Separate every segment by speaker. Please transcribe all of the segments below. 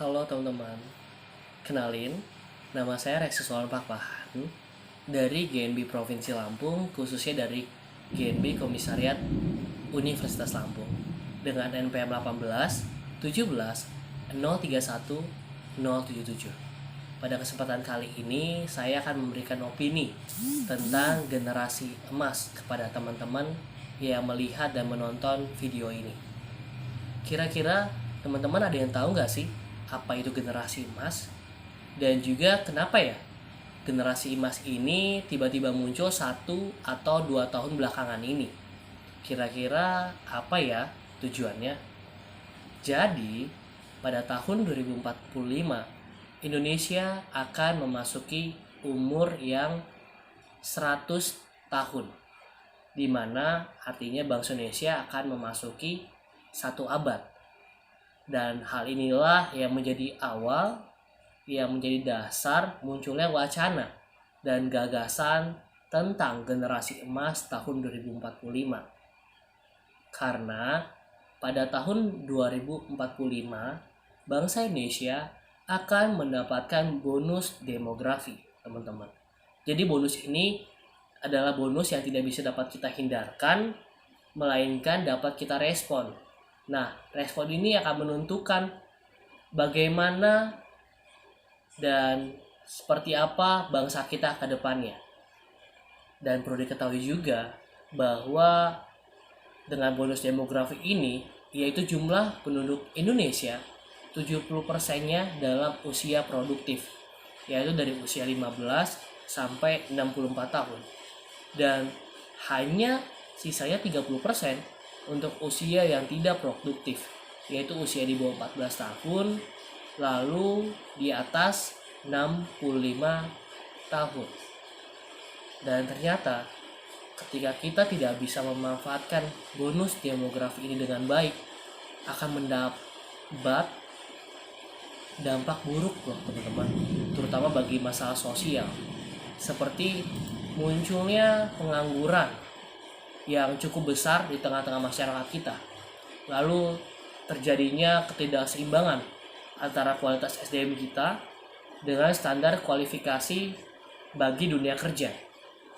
Speaker 1: Halo teman-teman, kenalin, nama saya Reksusuan Pakpahan dari GNB Provinsi Lampung, khususnya dari GNB Komisariat Universitas Lampung dengan NPM 18 17 031 077. Pada kesempatan kali ini, saya akan memberikan opini tentang generasi emas kepada teman-teman yang melihat dan menonton video ini. Kira-kira teman-teman ada yang tahu nggak sih apa itu generasi emas? Dan juga kenapa ya generasi emas ini tiba-tiba muncul 1 atau 2 tahun belakangan ini? Kira-kira apa ya tujuannya? Jadi, pada tahun 2045, Indonesia akan memasuki umur yang 100 tahun. Di mana artinya bangsa Indonesia akan memasuki 1 abad. Dan hal inilah yang menjadi awal, yang menjadi dasar munculnya wacana dan gagasan tentang generasi emas tahun 2045. Karena pada tahun 2045, bangsa Indonesia akan mendapatkan bonus demografi, teman-teman. Jadi bonus ini adalah bonus yang tidak bisa dapat kita hindarkan, melainkan dapat kita respon. Nah, respon ini akan menentukan bagaimana dan seperti apa bangsa kita ke depannya. Dan perlu diketahui juga bahwa dengan bonus demografi ini, yaitu jumlah penduduk Indonesia 70%-nya dalam usia produktif, yaitu dari usia 15 sampai 64 tahun. Dan hanya sisanya 30% untuk usia yang tidak produktif, yaitu usia di bawah 14 tahun, lalu di atas 65 tahun. Dan ternyata ketika kita tidak bisa memanfaatkan bonus demografi ini dengan baik, akan mendapat dampak buruk loh teman-teman, terutama bagi masalah sosial, seperti munculnya pengangguran yang cukup besar di tengah-tengah masyarakat kita. Lalu terjadinya ketidakseimbangan antara kualitas SDM kita dengan standar kualifikasi bagi dunia kerja.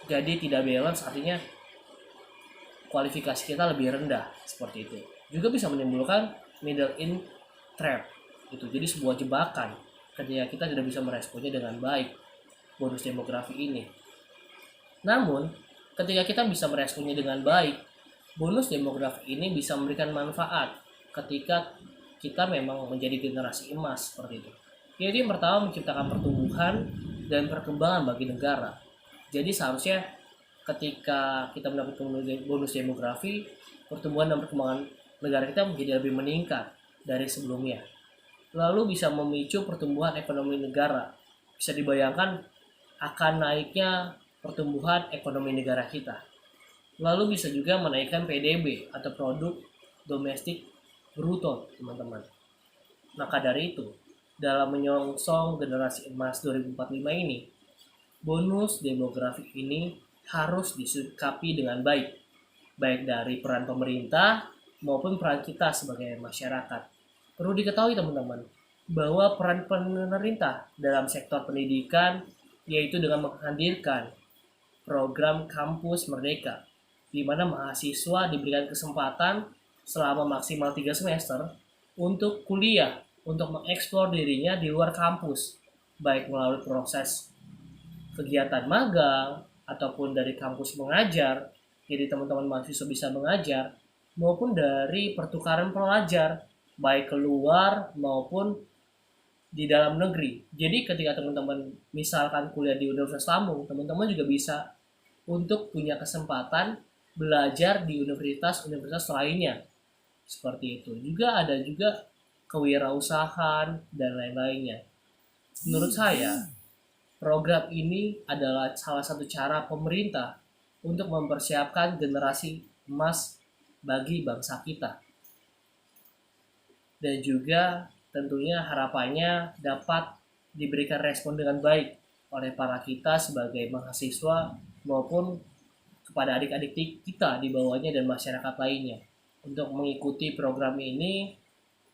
Speaker 1: Jadi tidak balance, artinya kualifikasi kita lebih rendah seperti itu. Juga bisa menimbulkan middle in trap itu. Jadi sebuah jebakan ketika kita tidak bisa meresponnya dengan baik bonus demografi ini. Namun ketika kita bisa meresponnya dengan baik, bonus demografi ini bisa memberikan manfaat ketika kita memang menjadi generasi emas seperti itu. Jadi yang pertama, menciptakan pertumbuhan dan perkembangan bagi negara. Jadi seharusnya ketika kita mendapatkan bonus demografi, pertumbuhan dan perkembangan negara kita menjadi lebih meningkat dari sebelumnya. Lalu bisa memicu pertumbuhan ekonomi negara. Bisa dibayangkan akan naiknya pertumbuhan ekonomi negara kita. Lalu bisa juga menaikkan PDB atau produk domestik bruto, teman-teman. Maka dari itu, dalam menyongsong generasi emas 2045 ini, bonus demografi ini harus disikapi dengan baik dari peran pemerintah maupun peran kita sebagai masyarakat. Perlu diketahui teman-teman, bahwa peran pemerintah dalam sektor pendidikan yaitu dengan menghadirkan program Kampus Merdeka, di mana mahasiswa diberikan kesempatan selama maksimal 3 semester untuk kuliah, untuk mengeksplor dirinya di luar kampus, baik melalui proses kegiatan magang ataupun dari kampus mengajar, jadi teman-teman mahasiswa bisa mengajar, maupun dari pertukaran pelajar, baik keluar maupun di dalam negeri. Jadi ketika teman-teman misalkan kuliah di Universitas Lampung, teman-teman juga bisa untuk punya kesempatan belajar di universitas-universitas lainnya. Seperti itu. Juga ada juga kewirausahaan dan lain-lainnya. Menurut saya, program ini adalah salah satu cara pemerintah untuk mempersiapkan generasi emas bagi bangsa kita. Dan juga tentunya harapannya dapat diberikan respon dengan baik oleh para kita sebagai mahasiswa maupun kepada adik-adik kita di bawahnya dan masyarakat lainnya untuk mengikuti program ini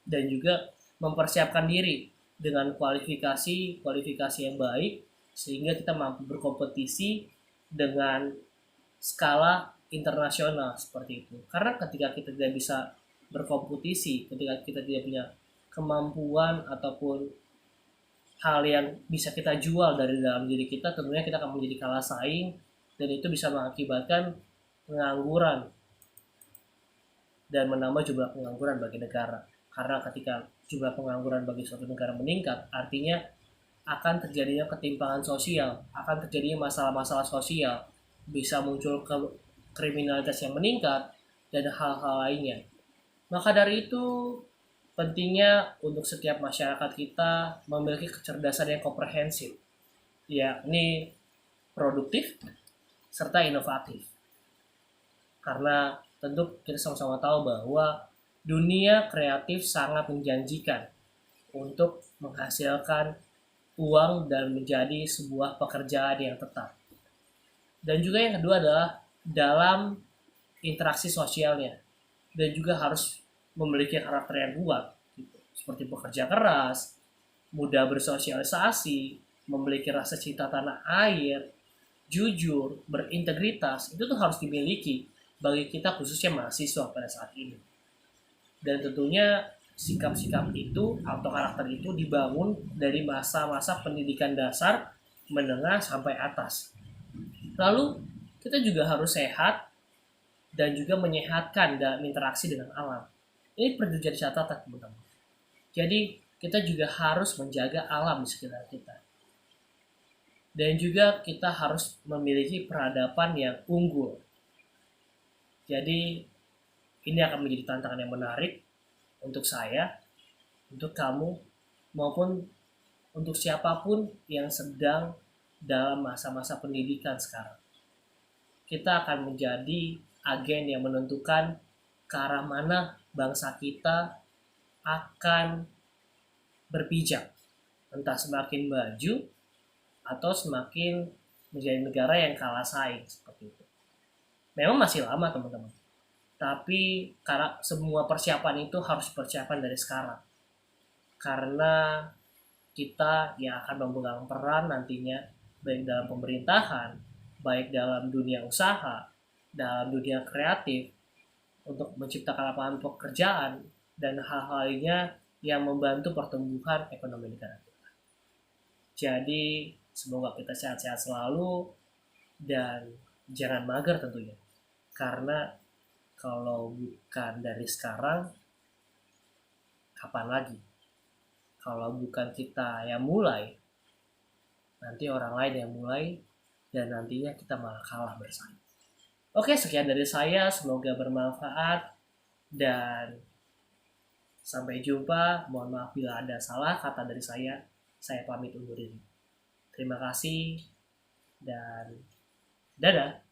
Speaker 1: dan juga mempersiapkan diri dengan kualifikasi yang baik sehingga kita mampu berkompetisi dengan skala internasional seperti itu. Karena ketika kita tidak bisa berkompetisi, ketika kita tidak punya kemampuan ataupun hal yang bisa kita jual dari dalam diri kita, tentunya kita akan menjadi kalah saing dan itu bisa mengakibatkan pengangguran dan menambah jumlah pengangguran bagi negara. Karena ketika jumlah pengangguran bagi suatu negara meningkat, artinya akan terjadinya ketimpangan sosial, akan terjadinya masalah-masalah sosial, bisa muncul kriminalitas yang meningkat, dan hal-hal lainnya. Maka dari itu, pentingnya untuk setiap masyarakat kita memiliki kecerdasan yang komprehensif, yakni produktif serta inovatif. Karena tentu kita sama-sama tahu bahwa dunia kreatif sangat menjanjikan untuk menghasilkan uang dan menjadi sebuah pekerjaan yang tetap. Dan juga yang kedua adalah dalam interaksi sosialnya, dan juga harus memiliki karakter yang kuat, gitu. Seperti bekerja keras, mudah bersosialisasi, memiliki rasa cinta tanah air, jujur, berintegritas, itu tuh harus dimiliki bagi kita khususnya mahasiswa pada saat ini. Dan tentunya sikap-sikap itu atau karakter itu dibangun dari masa-masa pendidikan dasar, menengah, sampai atas. Lalu kita juga harus sehat dan juga menyehatkan dalam interaksi dengan alam. Ini perlu jadi catatan, teman-teman. Jadi kita juga harus menjaga alam di sekitar kita. Dan juga kita harus memiliki peradaban yang unggul. Jadi ini akan menjadi tantangan yang menarik untuk saya, untuk kamu, maupun untuk siapapun yang sedang dalam masa-masa pendidikan sekarang. Kita akan menjadi agen yang menentukan ke arah mana bangsa kita akan berpijak. Entah semakin maju atau semakin menjadi negara yang kalah saing seperti itu. Memang masih lama, teman-teman. Tapi karena semua persiapan itu harus dipersiapkan dari sekarang. Karena kita yang akan memegang peran nantinya baik dalam pemerintahan, baik dalam dunia usaha, dalam dunia kreatif, untuk menciptakan lapangan pekerjaan dan hal-hal lainnya yang membantu pertumbuhan ekonomi negara kita. Jadi semoga kita sehat-sehat selalu dan jangan mager tentunya. Karena kalau bukan dari sekarang, kapan lagi? Kalau bukan kita yang mulai, nanti orang lain yang mulai, dan nantinya kita malah kalah bersaing. Oke, sekian dari saya. Semoga bermanfaat, dan sampai jumpa. Mohon maaf bila ada salah kata dari saya. Saya pamit undur diri. Terima kasih, dan dadah.